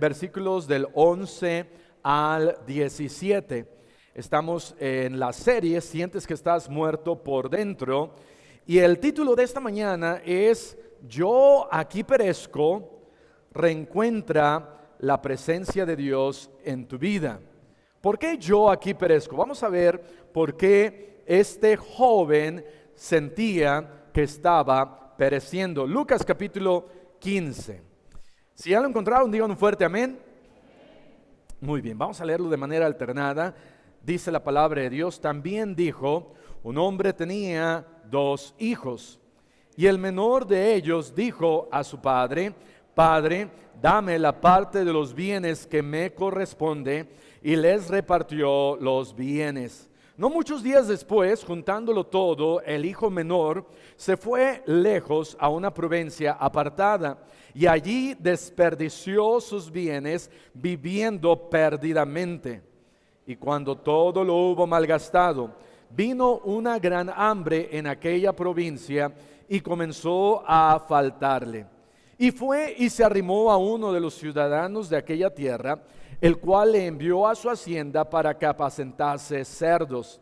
versículos del 11 al 17. Estamos en la serie Sientes que estás muerto por dentro, y el título de esta mañana es Yo aquí perezco, reencuentra la presencia de Dios en tu vida. ¿Por qué yo aquí perezco? Vamos a ver por qué este joven sentía que estaba pereciendo. Lucas capítulo 15. Si ya lo encontraron, digan un fuerte amén. Muy bien, vamos a leerlo de manera alternada. Dice la palabra de Dios: también dijo, un hombre tenía 2 hijos, y el menor de ellos dijo a su padre: Padre, dame la parte de los bienes que me corresponde, y les repartió los bienes. No muchos días después, juntándolo todo, el hijo menor se fue lejos a una provincia apartada, y allí desperdició sus bienes viviendo perdidamente. Y cuando todo lo hubo malgastado, vino una gran hambre en aquella provincia y comenzó a faltarle. Y fue y se arrimó a uno de los ciudadanos de aquella tierra, el cual le envió a su hacienda para que apacentase cerdos.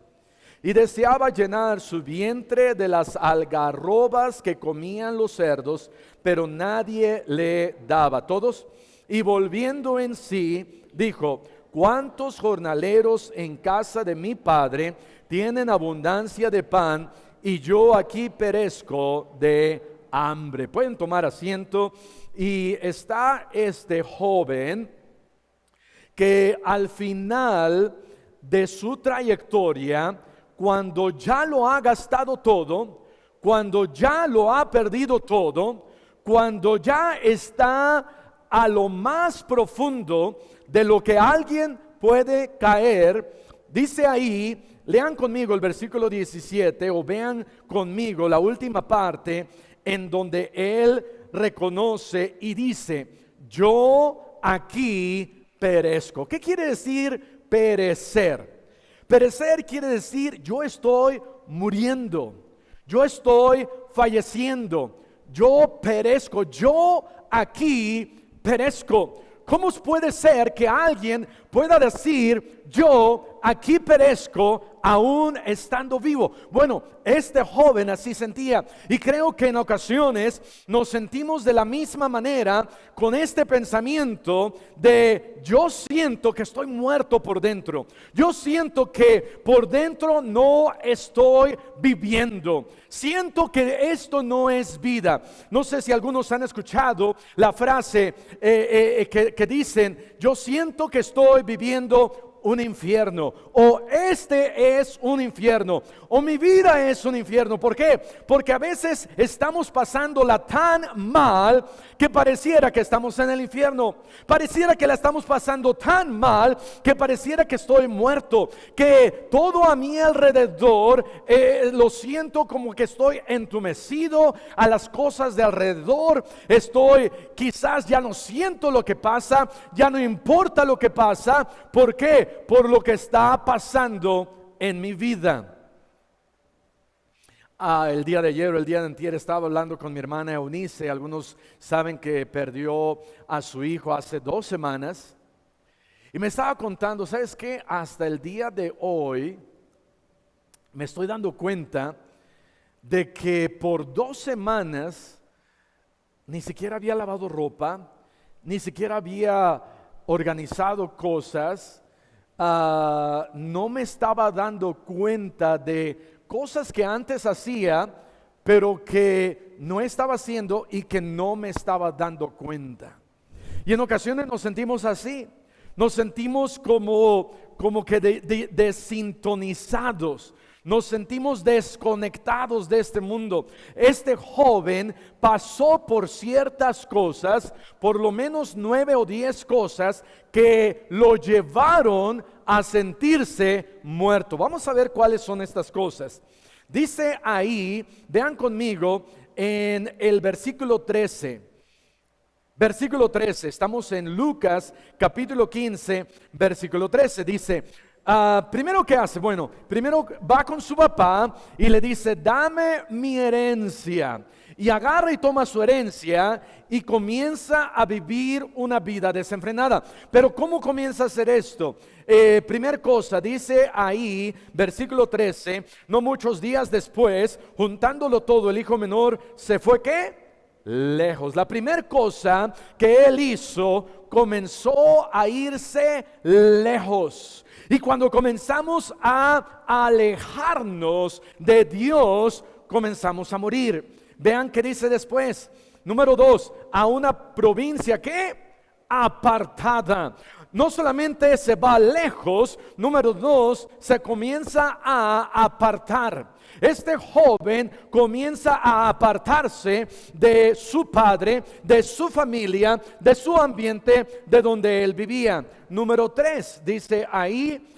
Y deseaba llenar su vientre de las algarrobas que comían los cerdos, pero nadie le daba. Todos. Y volviendo en sí, dijo: ¿cuántos jornaleros en casa de mi padre tienen abundancia de pan, y yo aquí perezco de hambre? Pueden tomar asiento. Y está este joven que al final de su trayectoria, cuando ya lo ha gastado todo, cuando ya lo ha perdido todo, cuando ya está a lo más profundo de lo que alguien puede caer, dice ahí, lean conmigo el versículo 17 o vean conmigo la última parte en donde él reconoce y dice: yo aquí perezco. ¿Qué quiere decir perecer? Perecer quiere decir yo estoy muriendo, yo estoy falleciendo, yo perezco, yo aquí perezco. ¿Cómo puede ser que alguien pueda decir yo aquí perezco aún estando vivo? Bueno, este joven así sentía, y creo que en ocasiones nos sentimos de la misma manera con este pensamiento de yo siento que estoy muerto por dentro, yo siento que por dentro no estoy viviendo, siento que esto no es vida. No sé si algunos han escuchado la frase que dicen: yo siento que estoy viviendo un infierno, o este es un infierno, o mi vida es un infierno. ¿Por qué? Porque a veces estamos pasándola tan mal que pareciera que estamos en el infierno, pareciera que la estamos pasando tan mal que pareciera que estoy muerto, que todo a mi alrededor lo siento como que estoy entumecido a las cosas de alrededor. Quizás ya no siento lo que pasa, ya no importa lo que pasa. ¿Por qué? Por lo que está pasando en mi vida. El día de ayer o el día de antier estaba hablando con mi hermana Eunice. Algunos saben que perdió a su hijo hace 2 semanas. Y me estaba contando, ¿sabes qué? Hasta el día de hoy me estoy dando cuenta de que por 2 semanas ni siquiera había lavado ropa, ni siquiera había organizado cosas. No me estaba dando cuenta de cosas que antes hacía, pero que no estaba haciendo y que no me estaba dando cuenta. Y en ocasiones nos sentimos así, nos sentimos como que desintonizados, nos sentimos desconectados de este mundo. Este joven pasó por ciertas cosas, por lo menos 9 o 10 cosas que lo llevaron a sentirse muerto. Vamos a ver cuáles son estas cosas. Dice ahí, vean conmigo en el versículo 13. Versículo 13, estamos en Lucas capítulo 15, versículo 13. Dice: primero, ¿qué hace? Bueno, primero va con su papá y le dice: dame mi herencia. y agarra y toma su herencia y comienza a vivir una vida desenfrenada. Pero ¿cómo comienza a hacer esto? Primer cosa, dice ahí, versículo 13, no muchos días después, juntándolo todo, el hijo menor se fue, ¿qué? Lejos. La primera cosa que él hizo, comenzó a irse lejos. Y cuando comenzamos a alejarnos de Dios, comenzamos a morir. Vean qué dice después. Número 2, a una provincia que apartada. No solamente se va lejos, número 2, se comienza a apartar. Este joven comienza a apartarse de su padre, de su familia, de su ambiente, de donde él vivía. Número 3, dice ahí,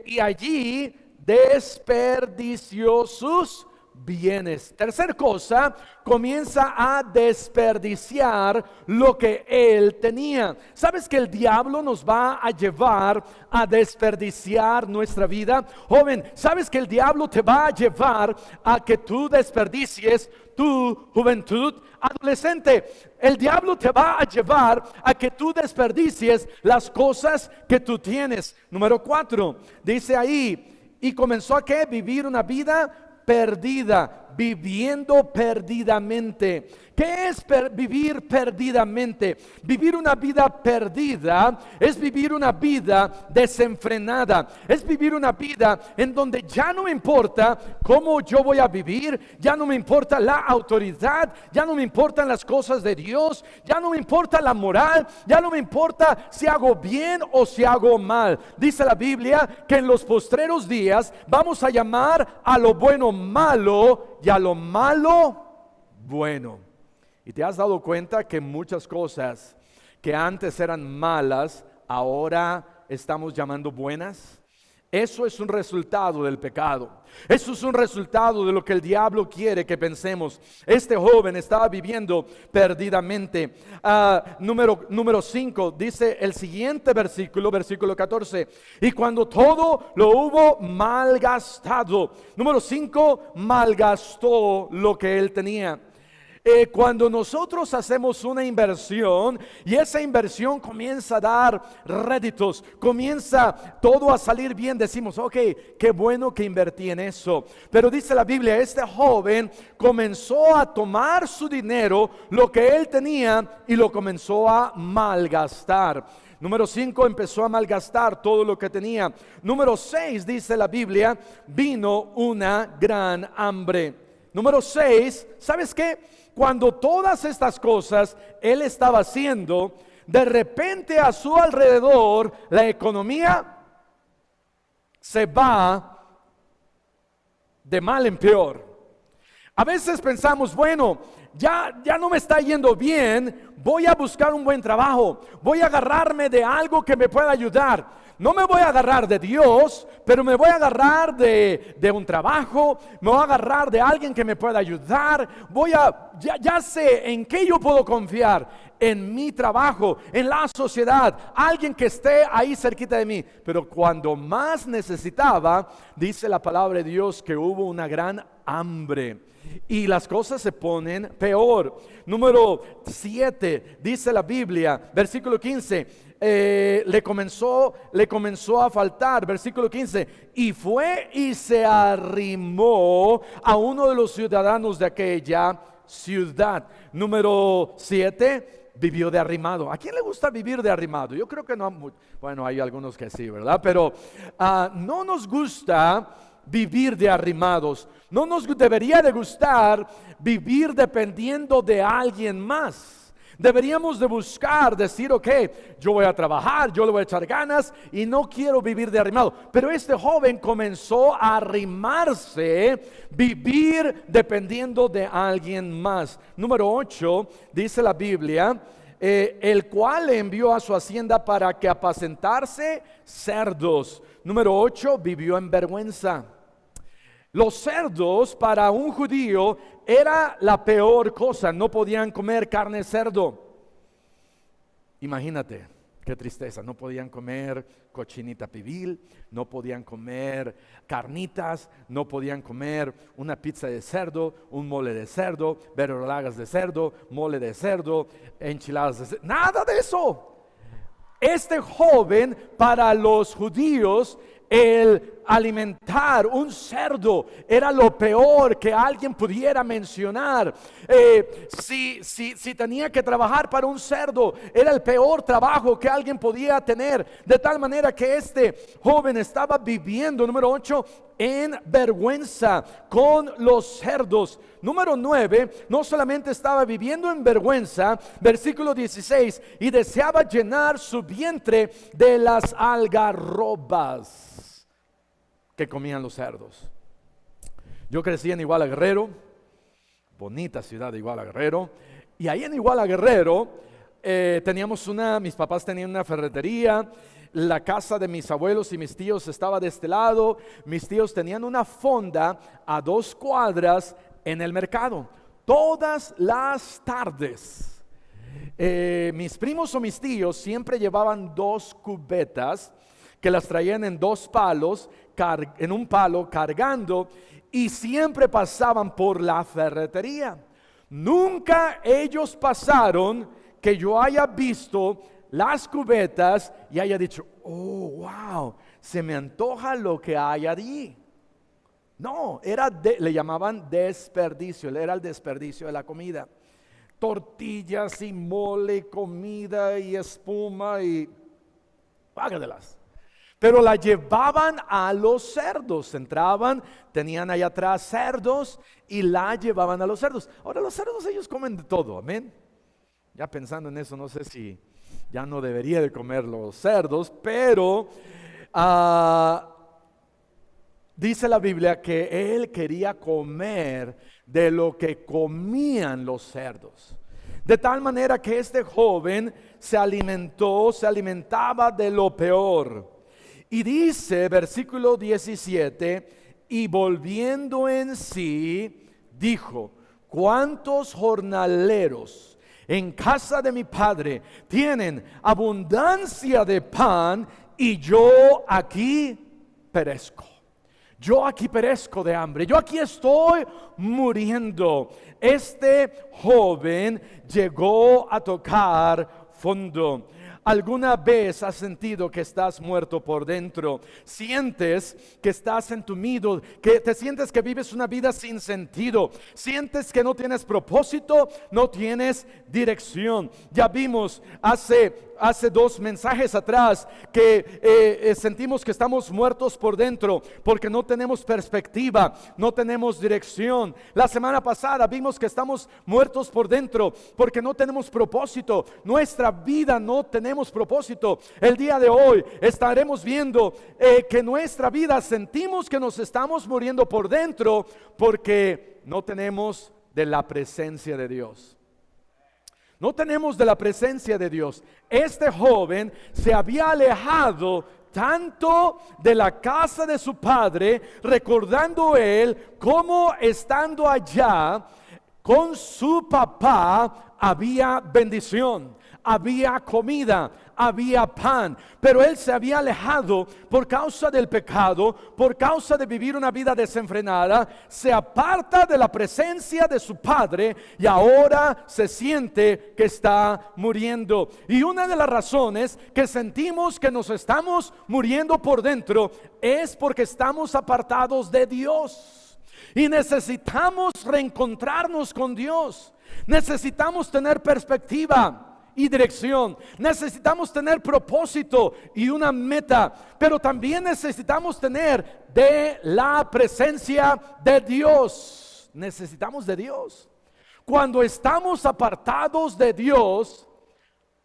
y allí desperdició sus bienes. Tercer cosa, comienza a desperdiciar lo que él tenía. ¿Sabes que el diablo nos va a llevar a desperdiciar nuestra vida? Joven, ¿sabes que el diablo te va a llevar a que tú desperdicies tu juventud? Adolescente, el diablo te va a llevar a que tú desperdicies las cosas que tú tienes. Número 4, dice ahí, y comenzó a ¿qué? Vivir una vida perdida, viviendo perdidamente. ¿Qué es vivir perdidamente? Vivir una vida perdida es vivir una vida desenfrenada. Es vivir una vida en donde ya no me importa cómo yo voy a vivir, ya no me importa la autoridad, ya no me importan las cosas de Dios, ya no me importa la moral, ya no me importa si hago bien o si hago mal. Dice la Biblia que en los postreros días vamos a llamar a lo bueno malo y a lo malo bueno. ¿Y te has dado cuenta que muchas cosas que antes eran malas, ahora estamos llamando buenas? Eso es un resultado del pecado. Eso es un resultado de lo que el diablo quiere que pensemos. Este joven estaba viviendo perdidamente. Número 5, dice el siguiente versículo, versículo 14. Y cuando todo lo hubo malgastado. Número 5, malgastó lo que él tenía. Cuando nosotros hacemos una inversión y esa inversión comienza a dar réditos, comienza todo a salir bien, decimos, ok, qué bueno que invertí en eso. Pero dice la Biblia, este joven comenzó a tomar su dinero, lo que él tenía, y lo comenzó a malgastar. Número 5, empezó a malgastar todo lo que tenía. Número 6, dice la Biblia, vino una gran hambre. Número 6, ¿sabes qué? Cuando todas estas cosas él estaba haciendo, de repente a su alrededor la economía se va de mal en peor. A veces pensamos, bueno, ya no me está yendo bien, voy a buscar un buen trabajo, voy a agarrarme de algo que me pueda ayudar. No me voy a agarrar de Dios, pero me voy a agarrar de un trabajo, me voy a agarrar de alguien que me pueda ayudar. Ya sé en qué yo puedo confiar, en mi trabajo, en la sociedad, alguien que esté ahí cerquita de mí. Pero cuando más necesitaba, dice la palabra de Dios que hubo una gran hambre. Y las cosas se ponen peor. Número 7, dice la Biblia, versículo 15. Le comenzó a faltar, versículo 15, y fue y se arrimó a uno de los ciudadanos de aquella ciudad. Número 7, vivió de arrimado. ¿A quién le gusta vivir de arrimado? Yo creo que no. Bueno, hay algunos que sí, ¿verdad? Pero no nos gusta vivir de arrimados. No nos debería de gustar vivir dependiendo de alguien más. Deberíamos de buscar, decir, ok, yo voy a trabajar, yo le voy a echar ganas y no quiero vivir de arrimado. Pero este joven comenzó a arrimarse, vivir dependiendo de alguien más. Número 8, dice la Biblia, el cual le envió a su hacienda para que apacentase cerdos. Número 8, vivió en vergüenza. Los cerdos para un judío era la peor cosa, no podían comer carne de cerdo. Imagínate, Qué tristeza, no podían comer cochinita pibil, no podían comer carnitas, no podían comer una pizza de cerdo, un mole de cerdo, verdolagas de cerdo, mole de cerdo, enchiladas de cerdo, nada de eso. Este joven, para los judíos, el alimentar un cerdo era lo peor que alguien pudiera mencionar. Si tenía que trabajar para un cerdo, era el peor trabajo que alguien podía tener. De tal manera que este joven estaba viviendo, número 8, en vergüenza con los cerdos. Número 9, no solamente estaba viviendo en vergüenza, versículo 16, y deseaba llenar su vientre de las algarrobas que comían los cerdos. Yo crecí en Iguala Guerrero, bonita ciudad de Iguala Guerrero, y ahí en Iguala Guerrero mis papás tenían una ferretería. La casa de mis abuelos y mis tíos estaba de este lado. Mis tíos tenían una fonda a 2 cuadras en el mercado. Todas las tardes, mis primos o mis tíos siempre llevaban 2 cubetas que las traían en 2 palos, en un palo cargando, y siempre pasaban por la ferretería. Nunca ellos pasaron que yo haya visto las cubetas y haya dicho, oh, wow, se me antoja lo que hay allí. No, le llamaban desperdicio, era el desperdicio de la comida. Tortillas y mole, comida y espuma y págatelas. Pero la llevaban a los cerdos, entraban, tenían allá atrás cerdos y la llevaban a los cerdos. Ahora los cerdos ellos comen de todo, amén. Ya pensando en eso, no sé si ya no debería de comer los cerdos, pero dice la Biblia que él quería comer de lo que comían los cerdos. De tal manera que este joven se alimentaba de lo peor. Y dice, versículo 17, y volviendo en sí, dijo, ¿cuántos jornaleros en casa de mi padre tienen abundancia de pan y yo aquí perezco? Yo aquí perezco de hambre, yo aquí estoy muriendo. Este joven llegó a tocar fondo. ¿Alguna vez has sentido que estás muerto por dentro? Sientes que estás entumido, que te sientes que vives una vida sin sentido, sientes que no tienes propósito, no tienes dirección. Ya vimos hace 2 mensajes atrás que sentimos que estamos muertos por dentro porque no tenemos perspectiva, no tenemos dirección. La semana pasada vimos que estamos muertos por dentro porque no tenemos propósito, nuestra vida no tenemos propósito. El día de hoy estaremos viendo que nuestra vida sentimos que nos estamos muriendo por dentro porque no tenemos de la presencia de Dios. No tenemos de la presencia de Dios. Este joven se había alejado tanto de la casa de su padre, recordando él cómo estando allá con su papá había bendición, había comida, había pan, pero él se había alejado por causa del pecado, por causa de vivir una vida desenfrenada, se aparta de la presencia de su padre y ahora se siente que está muriendo. Y una de las razones que sentimos que nos estamos muriendo por dentro es porque estamos apartados de Dios y necesitamos reencontrarnos con Dios. Necesitamos tener perspectiva y dirección, necesitamos tener propósito y una meta, pero también necesitamos tener de la presencia de Dios. Necesitamos de Dios. Cuando estamos apartados de Dios,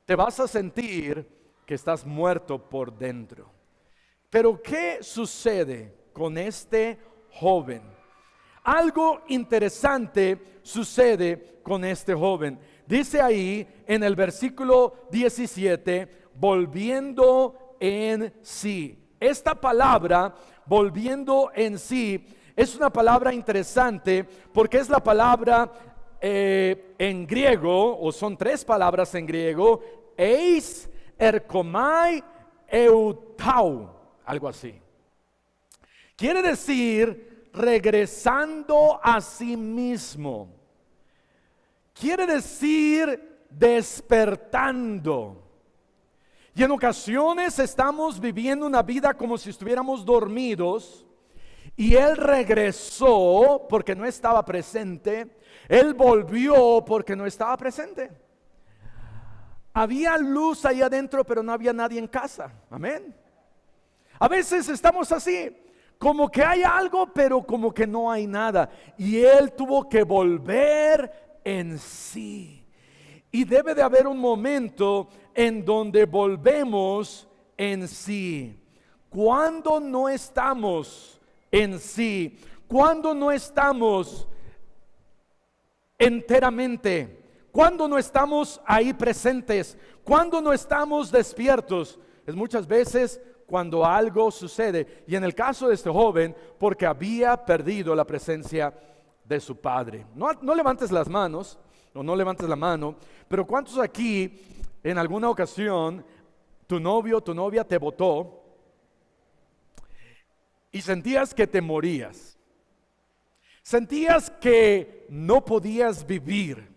te vas a sentir que estás muerto por dentro. Pero ¿qué sucede con este joven? Algo interesante sucede con este joven. Dice ahí en el versículo 17, volviendo en sí. Esta palabra, volviendo en sí, es una palabra interesante porque es la palabra en griego, o son 3 palabras en griego, eis, erkomai eutau, algo así. Quiere decir regresando a sí mismo. Quiere decir despertando. Y en ocasiones estamos viviendo una vida como si estuviéramos dormidos. Y Él regresó porque no estaba presente. Él volvió porque no estaba presente. Había luz ahí adentro, pero no había nadie en casa. Amén. A veces estamos así, como que hay algo, pero como que no hay nada. Y Él tuvo que volver en sí. Y debe de haber un momento en donde volvemos en sí. Cuando no estamos en sí, cuando no estamos enteramente, cuando no estamos ahí presentes, cuando no estamos despiertos, es muchas veces cuando algo sucede. Y en el caso de este joven, porque había perdido la presencia de su padre. No levantes las manos, o no levantes la mano, pero ¿cuántos aquí en alguna ocasión tu novio, tu novia te botó y sentías que te morías? Sentías que no podías vivir.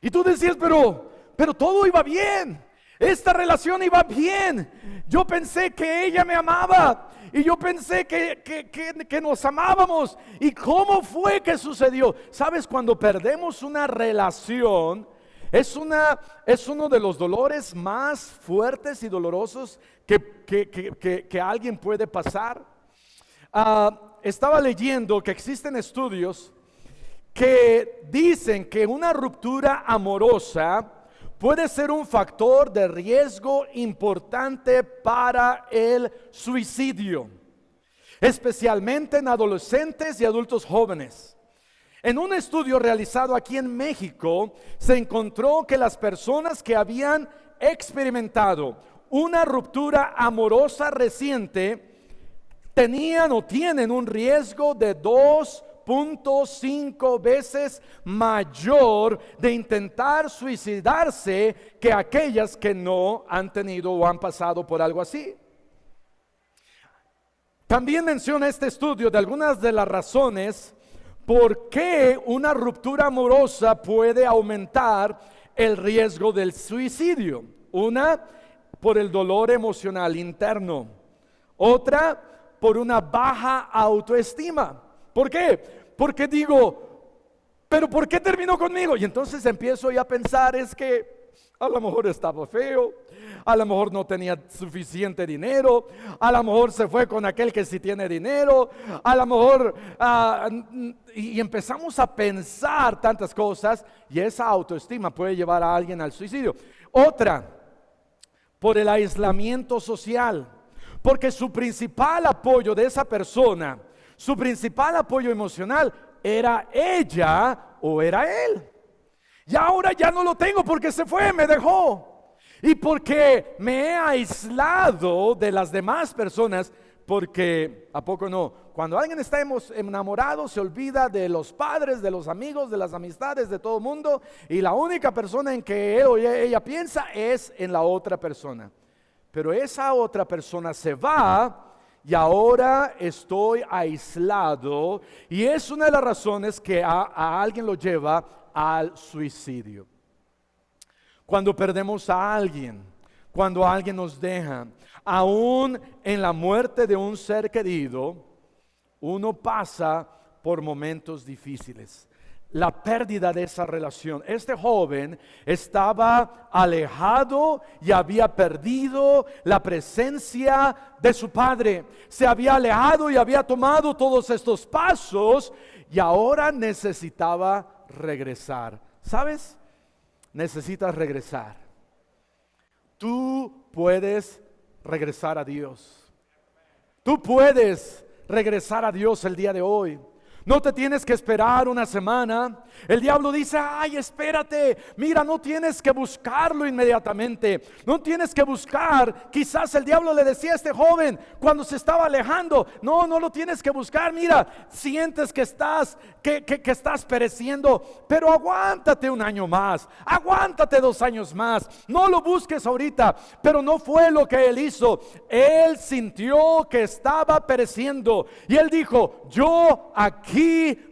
Y tú decías, pero todo iba bien. Esta relación iba bien. Yo pensé que ella me amaba. Y yo pensé que nos amábamos. ¿Y cómo fue que sucedió? Sabes, cuando perdemos una relación, es uno de los dolores más fuertes y dolorosos que alguien puede pasar. Estaba leyendo que existen estudios que dicen que una ruptura amorosa puede ser un factor de riesgo importante para el suicidio, especialmente en adolescentes y adultos jóvenes. En un estudio realizado aquí en México, se encontró que las personas que habían experimentado una ruptura amorosa reciente tenían o tienen un riesgo de 2.5 veces mayor de intentar suicidarse que aquellas que no han tenido o han pasado por algo así. También menciona este estudio de algunas de las razones por qué una ruptura amorosa puede aumentar el riesgo del suicidio. Una, por el dolor emocional interno. Otra, por una baja autoestima. ¿Por qué? Porque digo, pero ¿por qué terminó conmigo? Y entonces empiezo ya a pensar, es que a lo mejor estaba feo, a lo mejor no tenía suficiente dinero, a lo mejor se fue con aquel que sí tiene dinero, a lo mejor, y empezamos a pensar tantas cosas, y esa autoestima puede llevar a alguien al suicidio. Otra, por el aislamiento social. Porque su principal apoyo de esa persona, su principal apoyo emocional era ella o era él. Y ahora ya no lo tengo porque se fue, me dejó. Y porque me he aislado de las demás personas, porque, ¿a poco no? Cuando alguien está enamorado, se olvida de los padres, de los amigos, de las amistades, de todo el mundo. Y la única persona en que él o ella piensa es en la otra persona. Pero esa otra persona se va y ahora estoy aislado, y es una de las razones que a alguien lo lleva al suicidio. Cuando perdemos a alguien, cuando alguien nos deja, aún en la muerte de un ser querido, uno pasa por momentos difíciles. La pérdida de esa relación. Este joven estaba alejado y había perdido la presencia de su padre. Se había alejado y había tomado todos estos pasos y ahora necesitaba regresar. ¿Sabes? Necesitas regresar. Tú puedes regresar a Dios. Tú puedes regresar a Dios el día de hoy. no te tienes que esperar una semana. El diablo dice, ay, espérate, mira, no tienes que buscarlo inmediatamente, no tienes que buscar. Quizás el diablo le decía a este joven cuando se estaba alejando, no lo tienes que buscar. Mira, sientes que estás pereciendo, pero aguántate un año más, aguántate 2 años más, no lo busques ahorita. Pero no fue lo que él hizo. Él sintió que estaba pereciendo y él dijo, yo aquí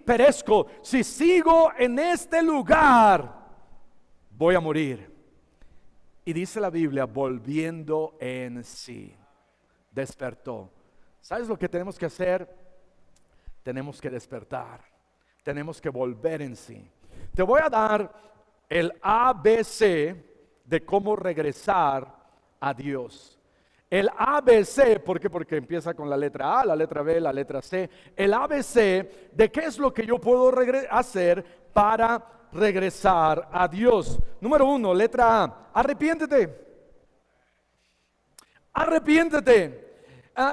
perezco. Si sigo en este lugar, voy a morir. Y dice la Biblia, volviendo en sí, despertó. ¿Sabes lo que tenemos que hacer? Tenemos que despertar. Tenemos que volver en sí. Te voy a dar el ABC de cómo regresar a Dios. El ABC, ¿por qué? Porque empieza con la letra A, la letra B, la letra C. El ABC de qué es lo que yo puedo hacer para regresar a Dios. Número 1, letra A, arrepiéntete. Arrepiéntete.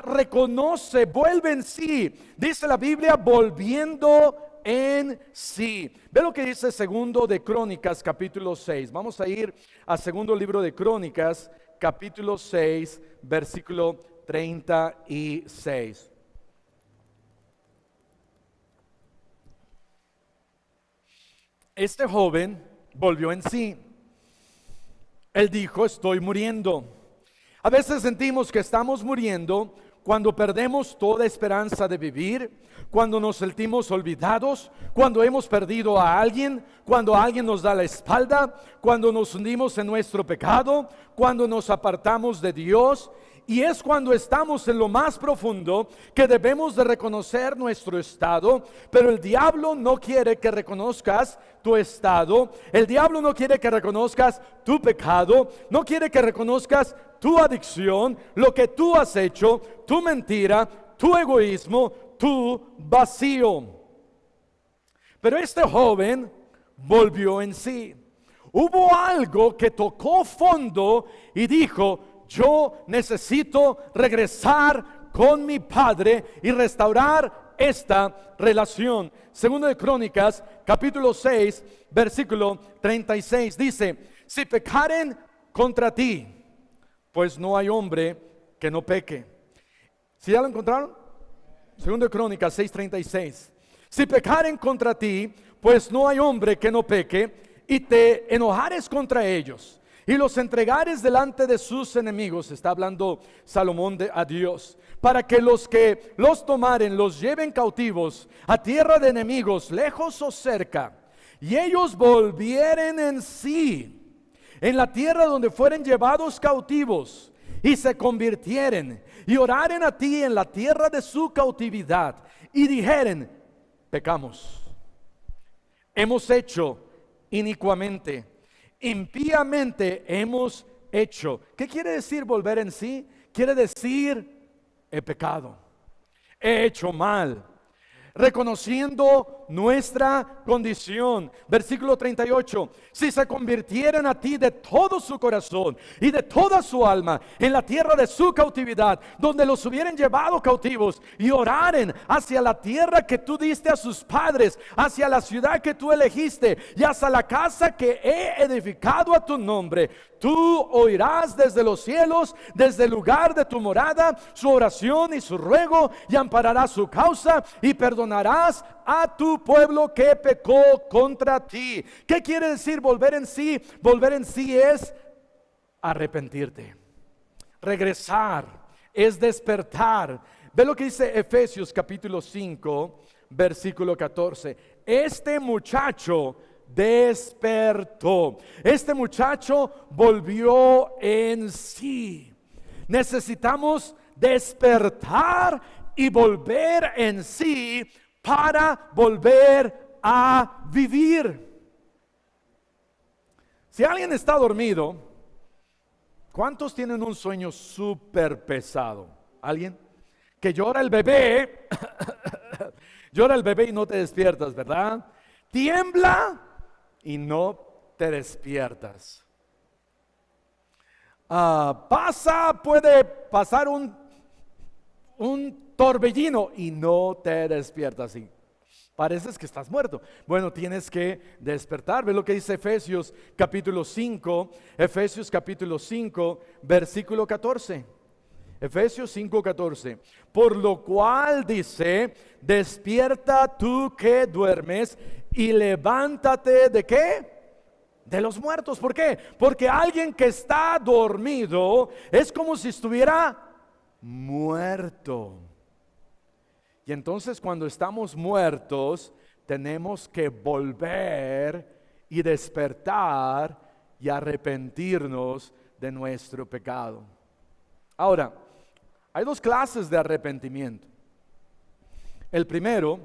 Reconoce, vuelve en sí. Dice la Biblia, volviendo en sí. Ve lo que dice segundo de Crónicas, capítulo 6. Vamos a ir a segundo libro de Crónicas, capítulo 6, versículo 36. Este joven volvió en sí. Él dijo, estoy muriendo. A veces sentimos que estamos muriendo cuando perdemos toda esperanza de vivir, cuando nos sentimos olvidados, cuando hemos perdido a alguien, cuando alguien nos da la espalda, cuando nos hundimos en nuestro pecado, cuando nos apartamos de Dios. Y es cuando estamos en lo más profundo que debemos de reconocer nuestro estado. Pero el diablo no quiere que reconozcas tu estado. El diablo no quiere que reconozcas tu pecado. No quiere que reconozcas tu adicción, lo que tú has hecho, tu mentira, tu egoísmo, tu vacío. Pero este joven volvió en sí. Hubo algo que tocó fondo y dijo, yo necesito regresar con mi padre y restaurar esta relación. Segundo de Crónicas, capítulo 6, versículo 36, dice, si pecaren contra ti, pues no hay hombre que no peque. ¿Sí ya lo encontraron? Segundo de Crónicas 6:36. Si pecaren contra ti, pues no hay hombre que no peque, y te enojares contra ellos y los entregares delante de sus enemigos, está hablando Salomón a Dios, para que los tomaren, los lleven cautivos a tierra de enemigos, lejos o cerca, y ellos volvieren en sí, en la tierra donde fueren llevados cautivos, y se convirtieren, y oraren a ti en la tierra de su cautividad, y dijeren, pecamos, hemos hecho inicuamente, impíamente hemos hecho. ¿Qué quiere decir volver en sí? Quiere decir, he pecado, he hecho mal, reconociendo nuestra condición. Versículo 38, si se convirtieran a ti de todo su corazón y de toda su alma en la tierra de su cautividad, donde los hubieran llevado cautivos, y oraren hacia la tierra que tú diste a sus padres, hacia la ciudad que tú elegiste y hacia la casa que he edificado a tu nombre, tú oirás desde los cielos, desde el lugar de tu morada, su oración y su ruego, y ampararás su causa y perdonarás a tu pueblo que pecó contra ti. ¿Qué quiere decir volver en sí? Volver en sí es arrepentirte, regresar, es despertar. Ve lo que dice Efesios capítulo 5, versículo 14. Este muchacho despertó. Este muchacho volvió en sí. Necesitamos despertar y volver en sí para volver a vivir. Si alguien está dormido, ¿cuántos tienen un sueño súper pesado? ¿Alguien? Que llora el bebé, llora el bebé y no te despiertas, ¿verdad? Tiembla y no te despiertas. Puede pasar un torbellino y no te despiertas. Y Pareces que estás muerto. Bueno, tienes que despertar. Ve lo que dice Efesios capítulo 5, Efesios capítulo 5, versículo 14. Efesios 5:14. Por lo cual dice, despierta tú que duermes y levántate ¿de qué? De los muertos. ¿Por qué? Porque alguien que está dormido es como si estuviera muerto. Y entonces cuando estamos muertos, tenemos que volver y despertar y arrepentirnos de nuestro pecado. Ahora, hay dos clases de arrepentimiento. El primero,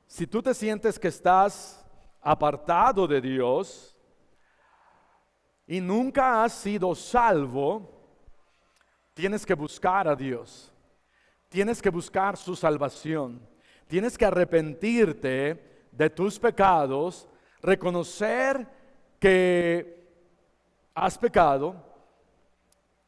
si tú te sientes que estás apartado de Dios y nunca has sido salvo, tienes que buscar a Dios. Tienes que buscar su salvación. Tienes que arrepentirte de tus pecados, reconocer que has pecado,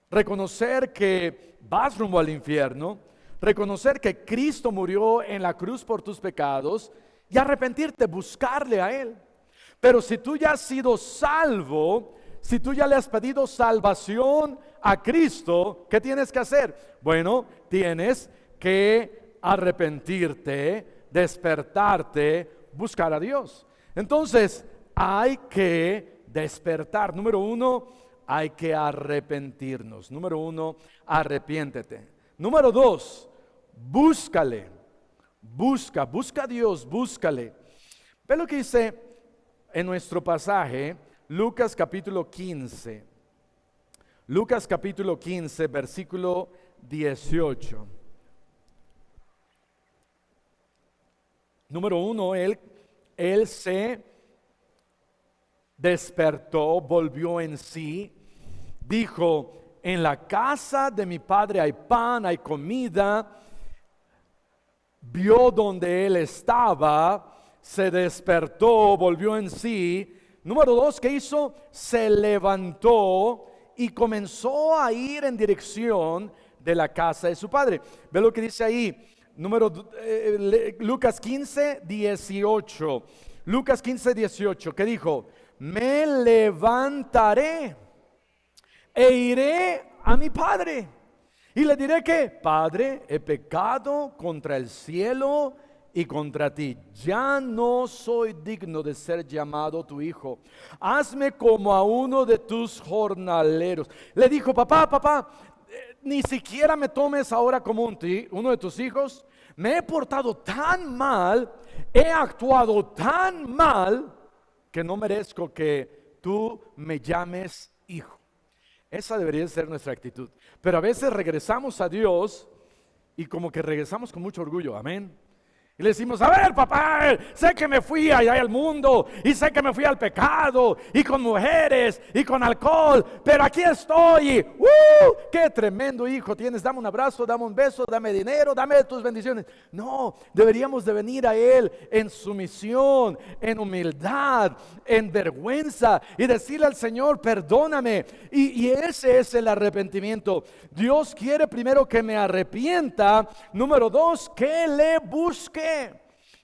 reconocer que vas rumbo al infierno, reconocer que Cristo murió en la cruz por tus pecados y arrepentirte, buscarle a Él. Pero si tú ya has sido salvo, si tú ya le has pedido salvación a Cristo, ¿qué tienes que hacer? Bueno, tienes que arrepentirte, despertarte, buscar a Dios. Entonces, hay que despertar. Número uno, hay que arrepentirnos. Número uno, arrepiéntete. Número dos, búscale. Busca a Dios, búscale. Ve lo que dice en nuestro pasaje, Lucas capítulo 15. Lucas capítulo 15, versículo 18. Número uno, él se despertó, volvió en sí, dijo, en la casa de mi padre hay pan, hay comida. Vio donde él estaba, se despertó, volvió en sí. Número dos, ¿qué hizo? Se levantó y comenzó a ir en dirección de la casa de su padre. Ve lo que dice ahí, Lucas 15, 18. Lucas 15, 18, ¿qué dijo? Me levantaré e iré a mi padre y le diré que, Padre, he pecado contra el cielo y contra ti. Ya no soy digno de ser llamado tu hijo. Hazme como a uno de tus jornaleros. Le dijo, papá, ni siquiera me tomes ahora como uno de tus hijos. Me he portado tan mal, he actuado tan mal, que no merezco que tú me llames hijo. Esa debería ser nuestra actitud. Pero a veces regresamos a Dios y como que regresamos con mucho orgullo, amén. Y le decimos, a ver papá, sé que me fui allá al mundo y sé que me fui al pecado y con mujeres y con alcohol, pero aquí estoy. ¡Qué tremendo hijo tienes! Dame un abrazo, dame un beso, dame dinero, dame tus bendiciones. No, deberíamos de venir a Él en sumisión, en humildad, en vergüenza y decirle al Señor, perdóname. Y ese es el arrepentimiento. Dios quiere primero que me arrepienta. Número dos, que le busque.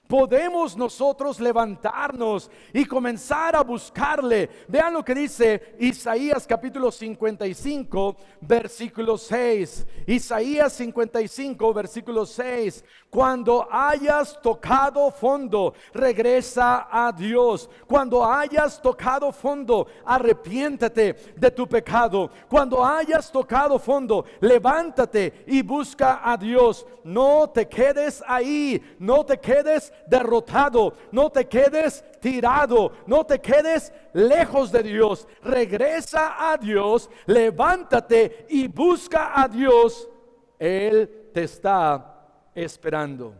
Podemos nosotros levantarnos y comenzar a buscarle. Vean lo que dice Isaías capítulo 55 versículo 6. Isaías 55 versículo 6. Cuando hayas tocado fondo, regresa a Dios. Cuando hayas tocado fondo, arrepiéntete de tu pecado. Cuando hayas tocado fondo, levántate y busca a Dios. No te quedes ahí, no te quedes derrotado, no te quedes tirado, no te quedes lejos de Dios. Regresa a Dios, levántate y busca a Dios. Él te está esperando.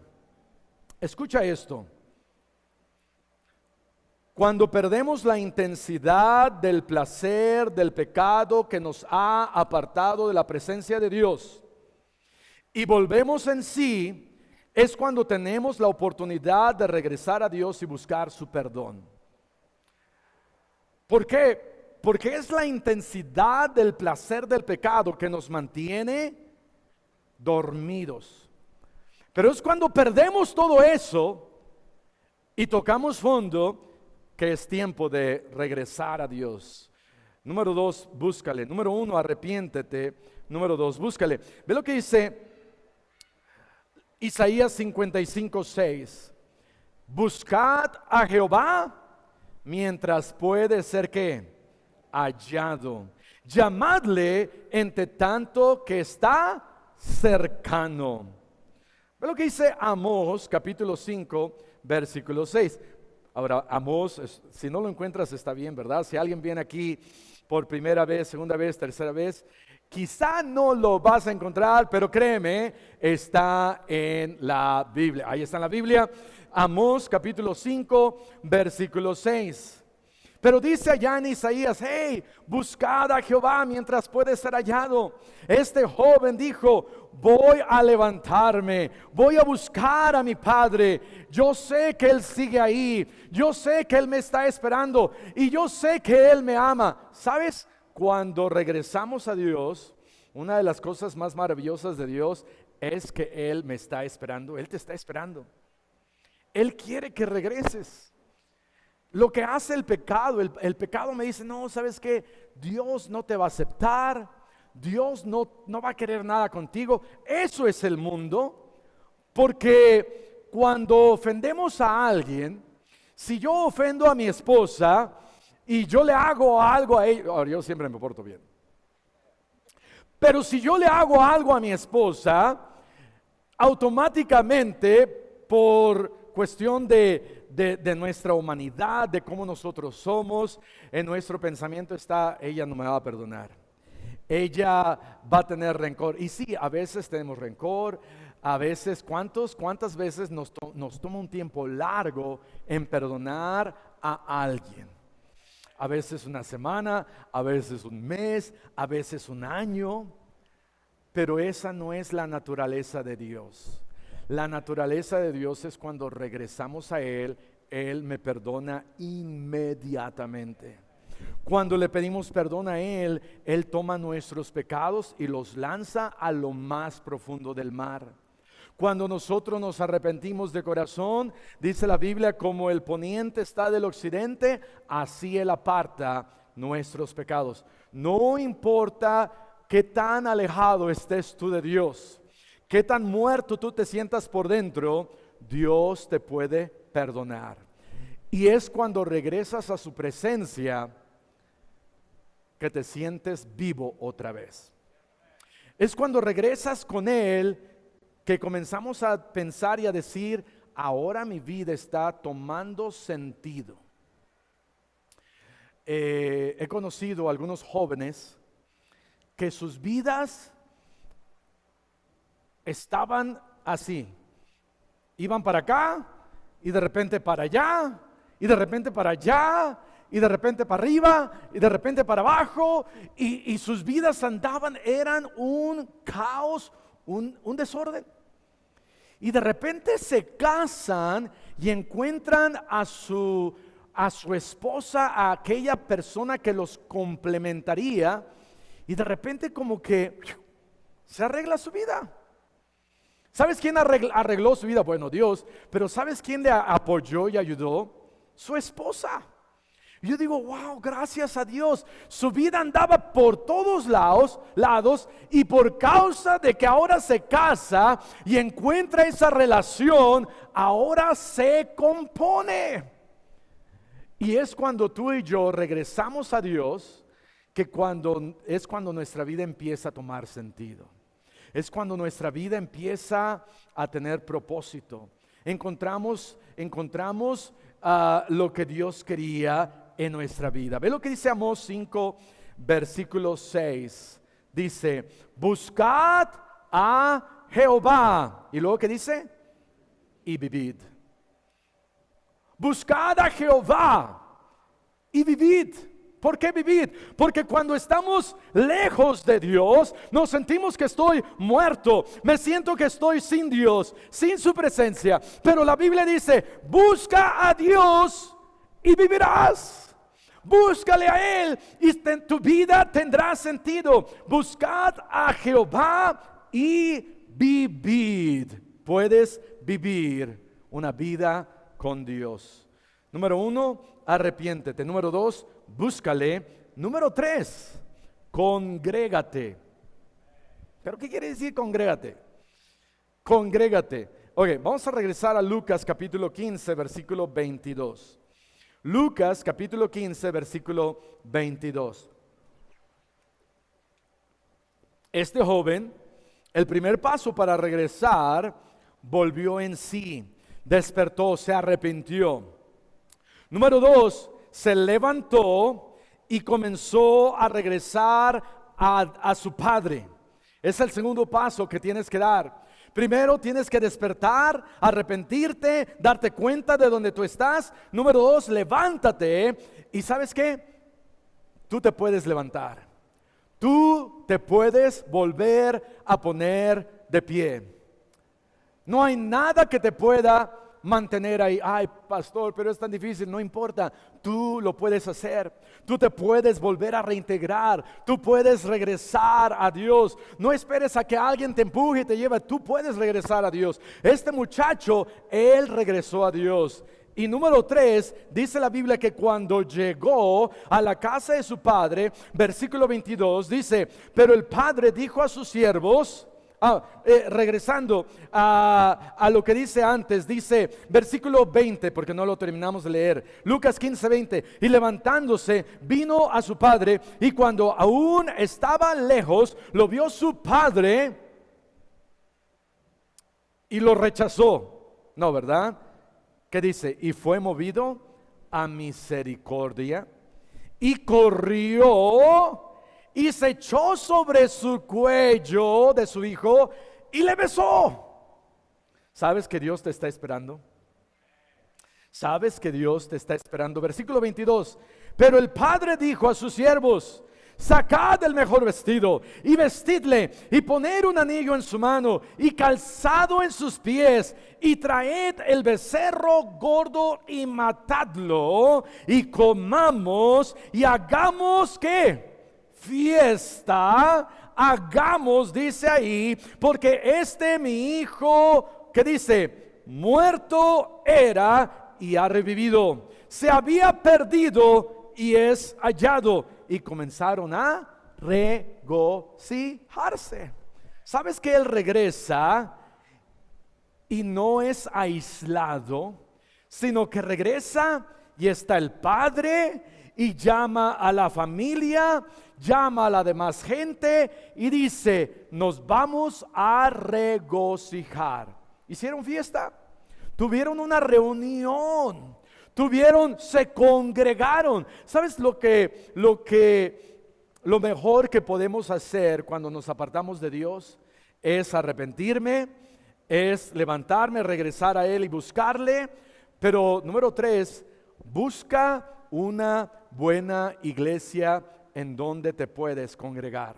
Escucha esto. Cuando perdemos la intensidad del placer, del pecado que nos ha apartado de la presencia de Dios y volvemos en sí, es cuando tenemos la oportunidad de regresar a Dios y buscar su perdón. ¿Por qué? Porque es la intensidad del placer del pecado que nos mantiene dormidos. Pero es cuando perdemos todo eso y tocamos fondo, que es tiempo de regresar a Dios. Número 2, búscale. Número 1, arrepiéntete. Número 2, búscale. Ve lo que dice Isaías 55:6. Buscad a Jehová mientras puede ser ¿qué? Hallado. Llamadle entre tanto que está cercano. Ve lo que dice Amós capítulo 5 versículo 6. Ahora Amós, si no lo encuentras está bien, ¿verdad? Si alguien viene aquí por primera vez, segunda vez, tercera vez, quizá no lo vas a encontrar, pero créeme, está en la Biblia. Ahí está en la Biblia, Amós capítulo 5, versículo 6. Pero dice allá en Isaías, hey, buscad a Jehová mientras puede ser hallado. Este joven dijo, voy a levantarme, voy a buscar a mi padre. Yo sé que él sigue ahí, yo sé que él me está esperando y yo sé que él me ama. ¿Sabes? Cuando regresamos a Dios, una de las cosas más maravillosas de Dios es que Él me está esperando, Él te está esperando. Él quiere que regreses. Lo que hace el pecado, el pecado me dice, no, ¿sabes qué? Dios no te va a aceptar, Dios no va a querer nada contigo. Eso es el mundo, porque cuando ofendemos a alguien, si yo ofendo a mi esposa y yo le hago algo a ella, ahora yo siempre me porto bien, pero si yo le hago algo a mi esposa, automáticamente por cuestión de nuestra humanidad, de cómo nosotros somos, en nuestro pensamiento está, ella no me va a perdonar, ella va a tener rencor. Y sí, a veces tenemos rencor, a veces, ¿cuántas veces nos toma un tiempo largo en perdonar a alguien? A veces una semana, a veces un mes, a veces un año, pero esa no es la naturaleza de Dios. La naturaleza de Dios es cuando regresamos a Él, Él me perdona inmediatamente. Cuando le pedimos perdón a Él, Él toma nuestros pecados y los lanza a lo más profundo del mar. Cuando nosotros nos arrepentimos de corazón, dice la Biblia, como el poniente está del occidente, así Él aparta nuestros pecados. No importa qué tan alejado estés tú de Dios, qué tan muerto tú te sientas por dentro, Dios te puede perdonar. Y es cuando regresas a su presencia que te sientes vivo otra vez. Es cuando regresas con Él que comenzamos a pensar y a decir, ahora mi vida está tomando sentido. He conocido a algunos jóvenes que sus vidas estaban así, iban para acá y de repente para allá y de repente para allá y de repente para arriba y de repente para abajo y sus vidas eran un caos, un desorden. Y de repente se casan y encuentran a su esposa, a aquella persona que los complementaría, y de repente como que se arregla su vida. ¿Sabes quién arregló su vida? Bueno, Dios. Pero ¿sabes quién le apoyó y ayudó? Su esposa. Yo digo, wow, gracias a Dios. Su vida andaba por todos lados, y por causa de que ahora se casa y encuentra esa relación, ahora se compone. Y es cuando tú y yo regresamos a Dios que es cuando nuestra vida empieza a tomar sentido. Es cuando nuestra vida empieza a tener propósito. Encontramos lo que Dios quería en nuestra vida. Ve lo que dice Amós 5 versículo 6. Dice, buscad a Jehová. Y luego, ¿qué dice? Y vivid. Buscad a Jehová y vivid. ¿Por qué vivir? Porque cuando estamos lejos de Dios, nos sentimos que estoy muerto. Me siento que estoy sin Dios, sin su presencia. Pero la Biblia dice, busca a Dios y vivirás. Búscale a Él y tu vida tendrá sentido. Buscad a Jehová y vivid. Puedes vivir una vida con Dios. Número 1, arrepiéntete. Número 2, búscale. Número 3, congrégate. ¿Pero qué quiere decir congrégate? Congrégate. Ok, vamos a regresar a Lucas capítulo 15, versículo 22. Lucas capítulo 15, versículo 22. Este joven, el primer paso para regresar, volvió en sí, despertó, se arrepintió. Número 2, se levantó y comenzó a regresar a su padre. Es el segundo paso que tienes que dar. Primero tienes que despertar, arrepentirte, darte cuenta de donde tú estás. Número 2, levántate. ¿Y sabes qué? Tú te puedes levantar. Tú te puedes volver a poner de pie. No hay nada que te pueda mantener ahí. Ay, pastor, pero es tan difícil. No importa, tú lo puedes hacer. Tú te puedes volver a reintegrar. Tú puedes regresar a Dios. No esperes a que alguien te empuje y te lleve. Tú puedes regresar a Dios. Este muchacho, él regresó a Dios. Y número 3, dice la Biblia que cuando llegó a la casa de su padre, versículo 22, dice, pero el padre dijo a sus siervos, regresando a lo que dice antes, dice versículo 20, porque no lo terminamos de leer, Lucas 15, 20, y levantándose vino a su padre, y cuando aún estaba lejos, lo vio su padre y lo rechazó. No, ¿verdad? ¿Qué dice? Y fue movido a misericordia y corrió y se echó sobre su cuello de su hijo y le besó. ¿Sabes que Dios te está esperando? ¿Sabes que Dios te está esperando? Versículo 22. Pero el padre dijo a sus siervos, sacad el mejor vestido y vestidle y poned un anillo en su mano y calzado en sus pies y traed el becerro gordo y matadlo y comamos y hagamos ¿qué? Fiesta, hagamos, dice ahí, porque mi hijo, ¿qué dice? Muerto era y ha revivido, se había perdido y es hallado. Y comenzaron a regocijarse. ¿Sabes que él regresa y no es aislado, sino que regresa y está el padre y llama a la familia, llama a la demás gente y dice, nos vamos a regocijar? Hicieron fiesta, tuvieron una reunión, se congregaron. ¿Sabes lo mejor que podemos hacer cuando nos apartamos de Dios? Es arrepentirme, es levantarme, regresar a Él y buscarle. Pero número 3, busca una buena iglesia en donde te puedes congregar.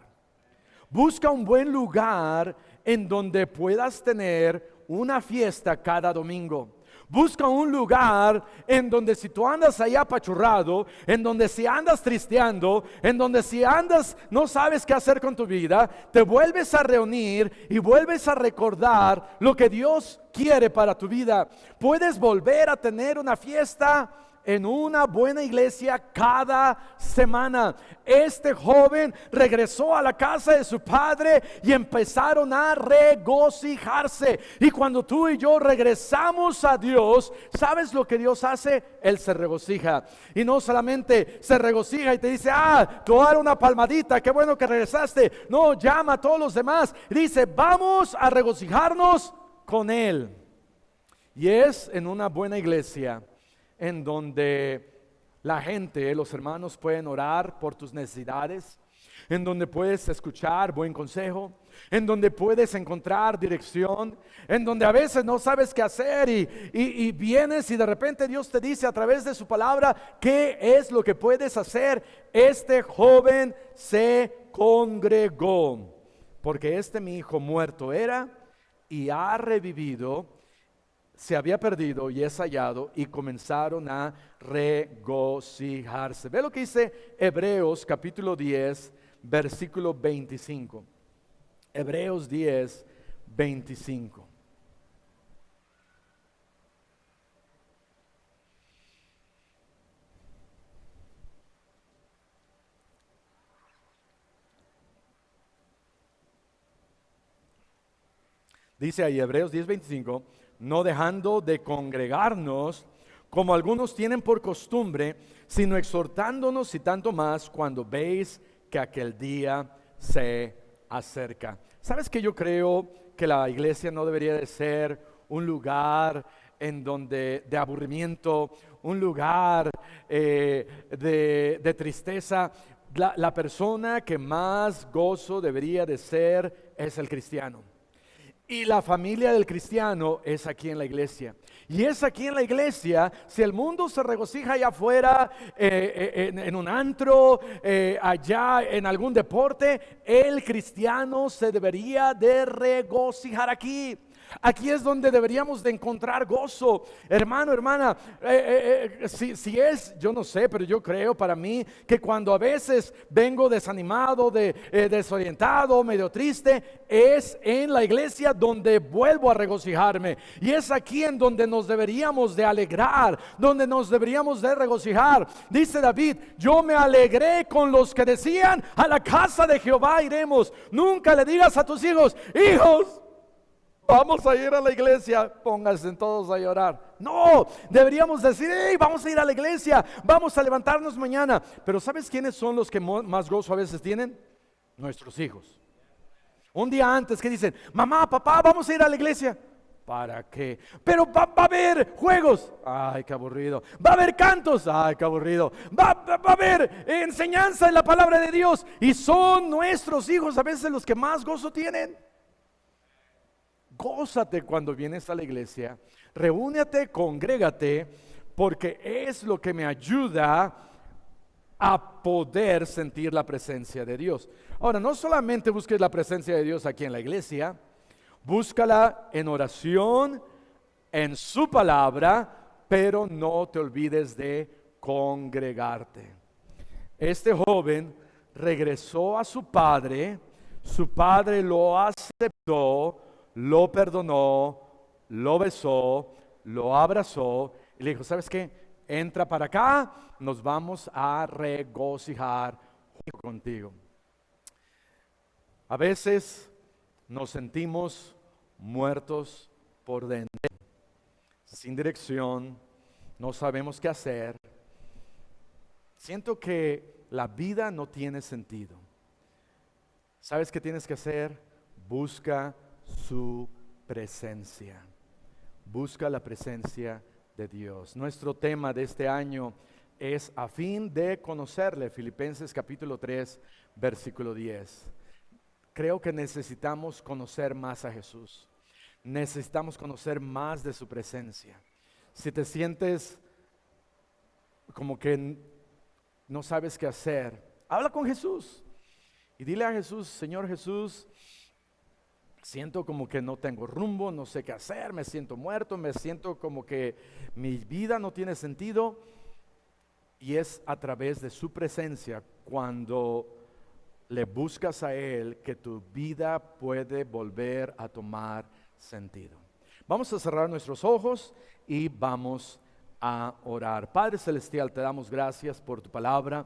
Busca un buen lugar en donde puedas tener una fiesta cada domingo. Busca un lugar en donde si tú andas ahí apachurrado, en donde si andas tristeando, en donde si andas no sabes qué hacer con tu vida, te vuelves a reunir y vuelves a recordar lo que Dios quiere para tu vida. Puedes volver a tener una fiesta en una buena iglesia cada semana. Este joven regresó a la casa de su padre y empezaron a regocijarse. Y cuando tú y yo regresamos a Dios, ¿sabes lo que Dios hace? Él se regocija. Y no solamente se regocija y te dice, te voy a dar una palmadita, qué bueno que regresaste. No, llama a todos los demás y dice, vamos a regocijarnos con Él. Y es en una buena iglesia en donde la gente, los hermanos pueden orar por tus necesidades, en donde puedes escuchar buen consejo, en donde puedes encontrar dirección, en donde a veces no sabes qué hacer y vienes y de repente Dios te dice a través de su palabra qué es lo que puedes hacer. Este joven se congregó porque mi hijo muerto era y ha revivido, se había perdido y es hallado, y comenzaron a regocijarse. Ve lo que dice Hebreos capítulo 10, versículo 25. Hebreos 10, 25. Dice ahí Hebreos 10:25, no dejando de congregarnos como algunos tienen por costumbre, sino exhortándonos y tanto más cuando veis que aquel día se acerca. ¿Sabes que yo creo que la iglesia no debería de ser un lugar en donde de aburrimiento, un lugar de tristeza? La persona que más gozo debería de ser es el cristiano. Y la familia del cristiano es aquí en la iglesia. Y es aquí en la iglesia, si el mundo se regocija allá afuera, en un antro, allá en algún deporte, el cristiano se debería de regocijar aquí. Aquí es donde deberíamos de encontrar gozo. Hermano, hermana, si es, yo no sé, pero yo creo para mí que cuando a veces vengo desanimado, desorientado, medio triste, es en la iglesia donde vuelvo a regocijarme. Y es aquí en donde nos deberíamos de alegrar, donde nos deberíamos de regocijar. Dice David, yo me alegré con los que decían, a la casa de Jehová iremos. Nunca le digas a tus hijos, hijos, vamos a ir a la iglesia, pónganse todos a llorar. No, deberíamos decir, hey, vamos a ir a la iglesia, vamos a levantarnos mañana. Pero ¿sabes quiénes son los que más gozo a veces tienen? Nuestros hijos. Un día antes que dicen, mamá, papá, vamos a ir a la iglesia. ¿Para qué? Pero va a haber juegos. Ay, qué aburrido. Va a haber cantos. Ay, qué aburrido. Va a haber enseñanza en la palabra de Dios. Y son nuestros hijos a veces los que más gozo tienen. Gózate cuando vienes a la iglesia, reúnete, congrégate, porque es lo que me ayuda a poder sentir la presencia de Dios. Ahora, no solamente busques la presencia de Dios aquí en la iglesia, búscala en oración, en su palabra, pero no te olvides de congregarte. Este joven regresó a su padre lo aceptó, lo perdonó, lo besó, lo abrazó y le dijo, ¿sabes qué? Entra para acá, nos vamos a regocijar contigo. A veces nos sentimos muertos por dentro, sin dirección, no sabemos qué hacer. Siento que la vida no tiene sentido. ¿Sabes qué tienes que hacer? Busca su presencia. Busca la presencia de Dios. Nuestro tema de este año es a fin de conocerle. Filipenses capítulo 3, versículo 10. Creo que necesitamos conocer más a Jesús. Necesitamos conocer más de su presencia. Si te sientes como que no sabes qué hacer, habla con Jesús y dile a Jesús, Señor Jesús, siento como que no tengo rumbo, no sé qué hacer, me siento muerto, me siento como que mi vida no tiene sentido. Y es a través de su presencia, cuando le buscas a Él, que tu vida puede volver a tomar sentido. Vamos a cerrar nuestros ojos y vamos a orar. Padre Celestial, te damos gracias por tu palabra.